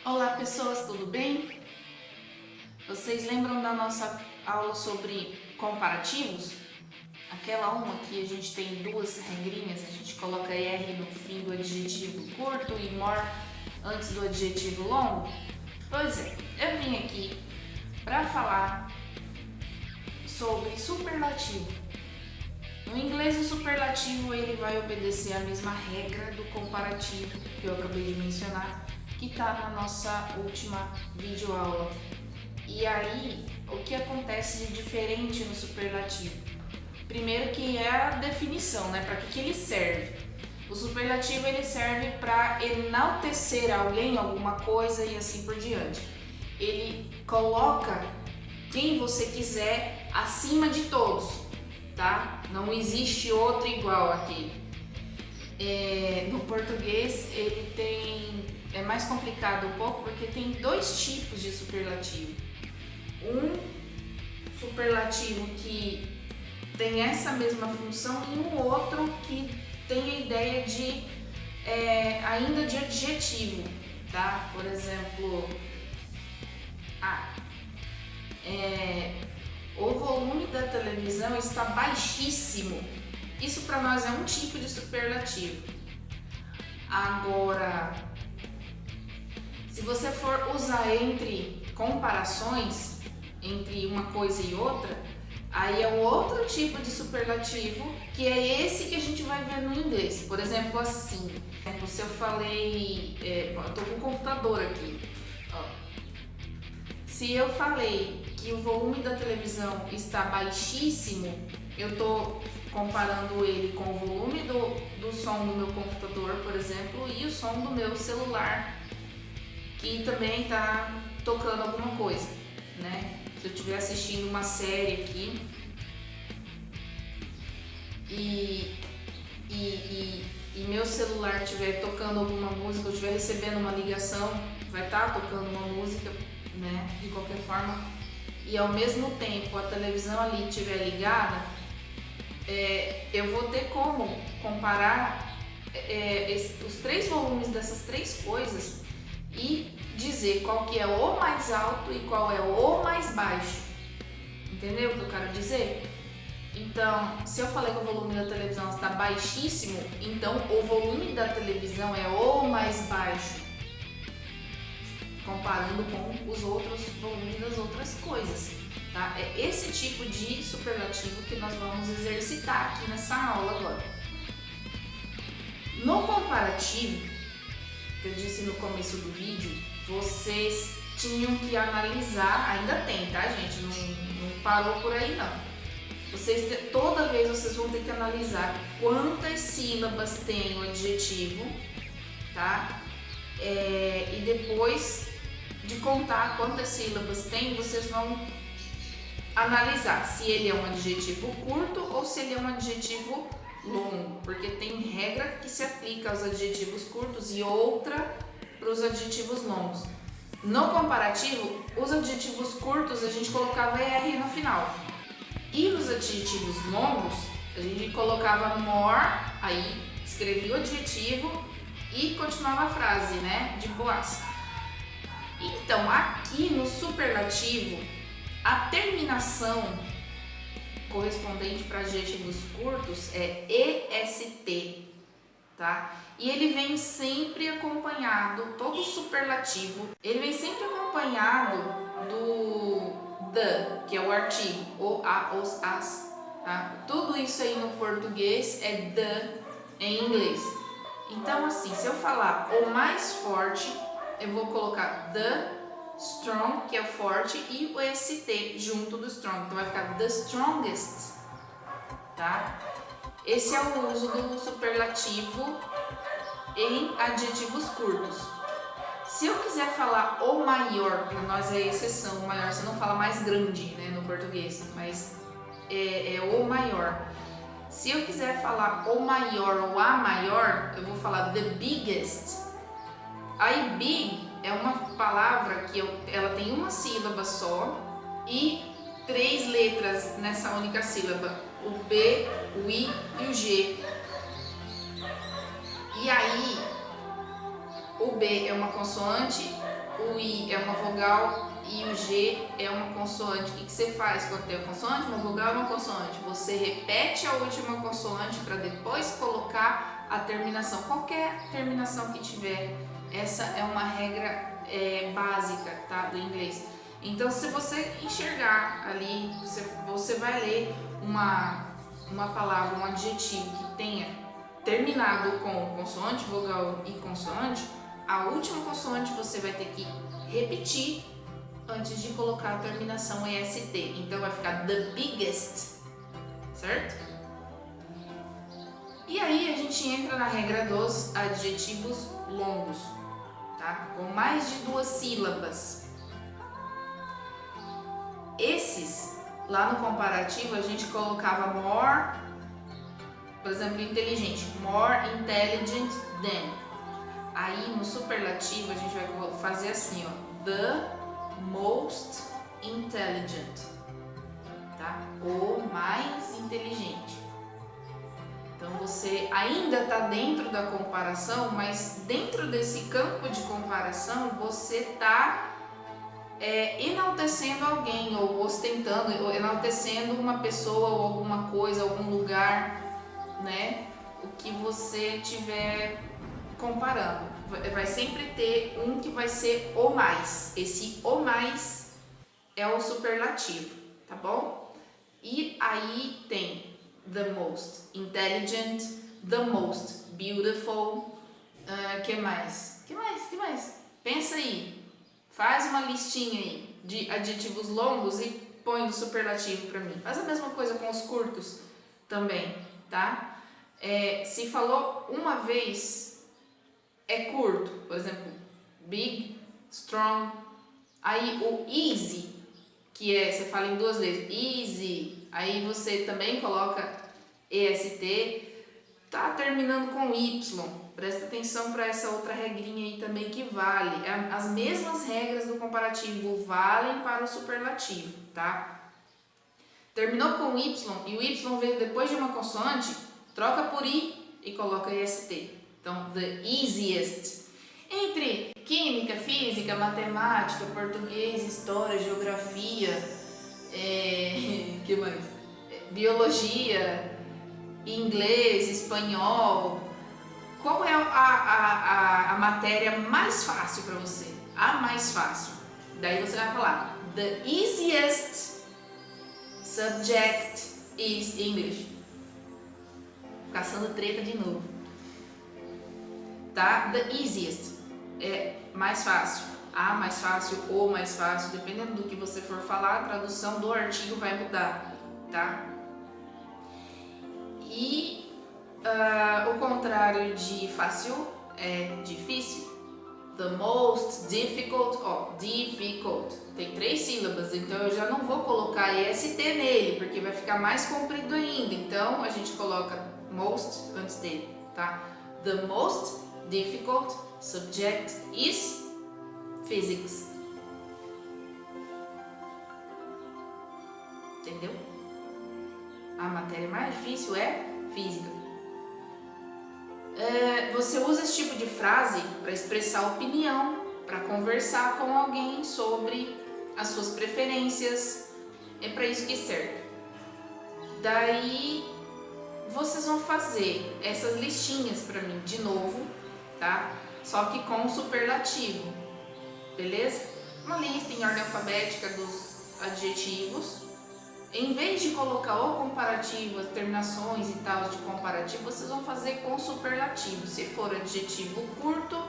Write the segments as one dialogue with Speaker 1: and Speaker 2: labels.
Speaker 1: Olá pessoas, tudo bem? Vocês lembram da nossa aula sobre comparativos? Aquela uma que a gente tem duas regrinhas, a gente coloca R no fim do adjetivo curto e more antes do adjetivo longo? Pois é, eu vim aqui para falar sobre superlativo. No inglês, o superlativo ele vai obedecer a mesma regra do comparativo que eu acabei de mencionar, que está na nossa última videoaula. E aí, o que acontece de diferente no superlativo? Primeiro que é a definição, né? Para que ele serve? O superlativo ele serve para enaltecer alguém, alguma coisa e assim por diante. Ele coloca quem você quiser acima de todos, tá? Não existe outro igual àquele. No português é mais complicado um pouco porque tem dois tipos de superlativo. Um superlativo que tem essa mesma função e um outro que tem a ideia de ainda de adjetivo, tá? Por exemplo, o volume da televisão está baixíssimo. Isso para nós é um tipo de superlativo. Agora, se você for usar entre comparações entre uma coisa e outra, aí é um outro tipo de superlativo, que é esse que a gente vai ver no inglês. Por exemplo, assim, se eu falei, eu tô com o computador aqui, ó. Se eu falei que o volume da televisão está baixíssimo, eu tô comparando ele com o volume do som do meu computador, por exemplo, e o som do meu celular, que também está tocando alguma coisa, né? Se eu estiver assistindo uma série aqui e meu celular estiver tocando alguma música, eu estiver recebendo uma ligação, vai estar tocando uma música, né? De qualquer forma, e ao mesmo tempo a televisão ali estiver ligada, eu vou ter como comparar os três volumes dessas três coisas e dizer qual que é o mais alto e qual é o mais baixo. Entendeu o que eu quero dizer? Então, se eu falei que o volume da televisão está baixíssimo, então o volume da televisão é o mais baixo, comparando com os outros volumes das outras coisas. Tá? É esse tipo de superlativo que nós vamos exercitar aqui nessa aula agora. No comparativo, que eu disse no começo do vídeo, vocês tinham que analisar, ainda tem, tá, gente? Não parou por aí, não. Toda vez vocês vão ter que analisar quantas sílabas tem o adjetivo, tá? E depois de contar quantas sílabas tem, vocês vão analisar se ele é um adjetivo curto ou se ele é um adjetivo longo, porque tem regra que se aplica aos adjetivos curtos e outra para os adjetivos longos. No comparativo, os adjetivos curtos a gente colocava ER no final. E nos adjetivos longos, a gente colocava more, aí escrevia o adjetivo e continuava a frase, né? De boas. Então, aqui no superlativo, a terminação correspondente para adjetivos curtos é EST, tá? E ele vem sempre acompanhado, todo superlativo, ele vem sempre acompanhado do the, que é o artigo, o, a, os, as, tá? Tudo isso aí no português é the em inglês. Então, assim, se eu falar o mais forte, eu vou colocar the strong, que é o forte, e o ST junto do strong. Então vai ficar the strongest, tá? Esse é o uso do superlativo em adjetivos curtos. Se eu quiser falar o maior, para nós é exceção, o maior, você não fala mais grande, né, no português, mas é o maior. Se eu quiser falar o maior ou a maior, eu vou falar the biggest. Aí big é uma palavra que ela tem uma sílaba só e três letras nessa única sílaba, o B, o I e o G. E aí o B é uma consoante, o I é uma vogal e o G é uma consoante. O que você faz quando tem uma consoante, uma vogal e uma consoante? Você repete a última consoante para depois colocar a terminação. Qualquer terminação que tiver, essa é uma regra básica, tá, do inglês. Então, se você enxergar ali, você vai ler uma palavra, um adjetivo que tenha terminado com consoante, vogal e consoante, a última consoante você vai ter que repetir antes de colocar a terminação EST. Então vai ficar the biggest, certo? E aí a gente entra na regra dos adjetivos longos, tá? Com mais de 2 sílabas. Esses, lá no comparativo, a gente colocava more, por exemplo, inteligente, more intelligent than. Aí no superlativo a gente vai fazer assim, ó, the most intelligent, tá? O mais inteligente. Então você ainda está dentro da comparação, mas dentro desse campo de comparação você está enaltecendo alguém ou ostentando, ou enaltecendo uma pessoa ou alguma coisa, algum lugar, né? O que você tiver comparando. Vai sempre ter um que vai ser o mais. Esse o mais é o superlativo, tá bom? E aí tem the most intelligent, the most beautiful, que mais? Que mais? Pensa aí. Faz uma listinha aí de adjetivos longos e põe no superlativo para mim. Faz a mesma coisa com os curtos também, tá? Se falou uma vez, é curto. Por exemplo, big, strong. Aí o easy, que você fala em 2 vezes, easy. Aí você também coloca EST. Tá terminando com Y. Presta atenção para essa outra regrinha aí também que vale. As mesmas regras do comparativo valem para o superlativo, tá? Terminou com Y e o Y veio depois de uma consoante, troca por I e coloca EST. Então, the easiest. Entre química, física, matemática, português, história, geografia, que mais? Biologia, inglês, espanhol. Qual é a matéria mais fácil para você? A mais fácil. Daí você vai falar: the easiest subject is English. Caçando treta de novo. Tá? The easiest é mais fácil. A mais fácil, o mais fácil. Dependendo do que você for falar, a tradução do artigo vai mudar. Tá? E o contrário de fácil é difícil. The most difficult, difficult. Tem 3 sílabas, então eu já não vou colocar EST nele, porque vai ficar mais comprido ainda. Então a gente coloca most antes dele, tá? The most difficult subject is physics. Entendeu? A matéria mais difícil é física. Você usa esse tipo de frase para expressar opinião, para conversar com alguém sobre as suas preferências. É para isso que serve. Daí vocês vão fazer essas listinhas para mim de novo, tá? Só que com superlativo, beleza? Uma lista em ordem alfabética dos adjetivos. Em vez de colocar o comparativo, as terminações e tal de comparativo, vocês vão fazer com superlativo. Se for adjetivo curto,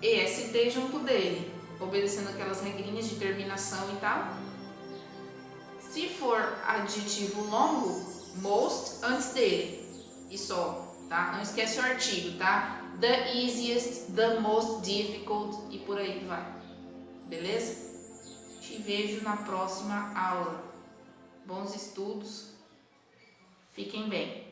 Speaker 1: EST junto dele, obedecendo aquelas regrinhas de terminação e tal. Se for adjetivo longo, most antes dele e só, tá? Não esquece o artigo, tá? The easiest, the most difficult e por aí vai. Beleza? Te vejo na próxima aula. Bons estudos, fiquem bem.